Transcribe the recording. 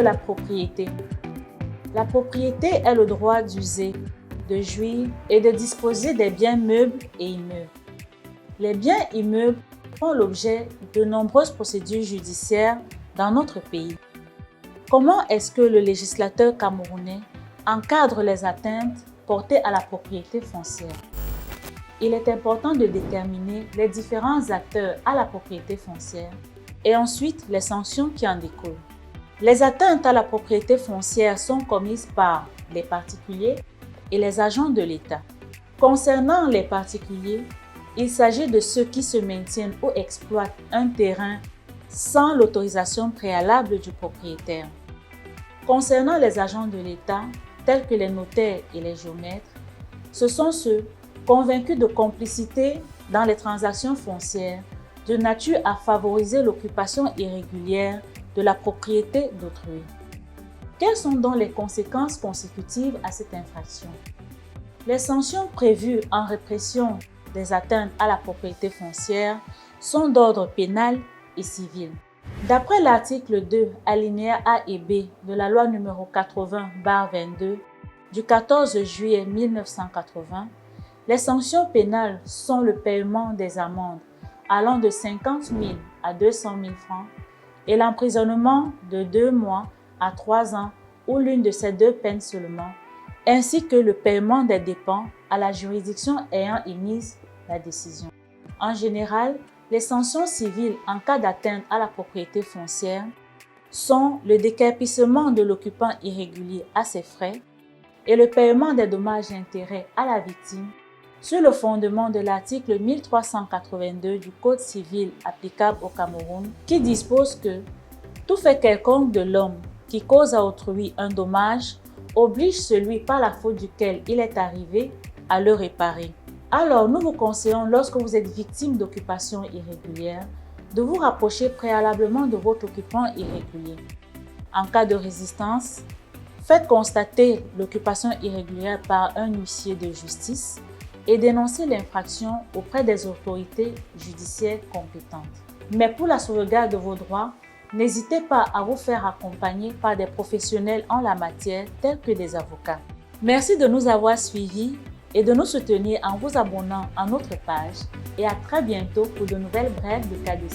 la propriété. La propriété est le droit d'user, de jouir et de disposer des biens meubles et immeubles. Les biens immeubles font l'objet de nombreuses procédures judiciaires dans notre pays. Comment est-ce que le législateur camerounais encadre les atteintes portées à la propriété foncière? Il est important de déterminer les différents acteurs à la propriété foncière et ensuite les sanctions qui en découlent. Les atteintes à la propriété foncière sont commises par les particuliers et les agents de l'État. Concernant les particuliers, il s'agit de ceux qui se maintiennent ou exploitent un terrain sans l'autorisation préalable du propriétaire. Concernant les agents de l'État, tels que les notaires et les géomètres, ce sont ceux convaincus de complicité dans les transactions foncières de nature à favoriser l'occupation irrégulière de la propriété d'autrui. Quelles sont donc les conséquences consécutives à cette infraction? Les sanctions prévues en répression des atteintes à la propriété foncière sont d'ordre pénal et civil. D'après l'article 2, alinéa A et B de la loi numéro 80/22 du 14 juillet 1980, les sanctions pénales sont le paiement des amendes allant de 50 000 à 200 000 francs et l'emprisonnement de 2 mois à 3 ans ou l'une de ces deux peines seulement, ainsi que le paiement des dépens à la juridiction ayant émise la décision. En général, les sanctions civiles en cas d'atteinte à la propriété foncière sont le déquerpissement de l'occupant irrégulier à ses frais et le paiement des dommages et intérêts à la victime sur le fondement de l'article 1382 du Code civil applicable au Cameroun qui dispose que tout fait quelconque de l'homme qui cause à autrui un dommage oblige celui par la faute duquel il est arrivé à le réparer. Alors, nous vous conseillons, lorsque vous êtes victime d'occupation irrégulière, de vous rapprocher préalablement de votre occupant irrégulier. En cas de résistance, faites constater l'occupation irrégulière par un huissier de justice et dénoncez l'infraction auprès des autorités judiciaires compétentes. Mais pour la sauvegarde de vos droits, n'hésitez pas à vous faire accompagner par des professionnels en la matière tels que des avocats. Merci de nous avoir suivis et de nous soutenir en vous abonnant à notre page et à très bientôt pour de nouvelles brèves de cas de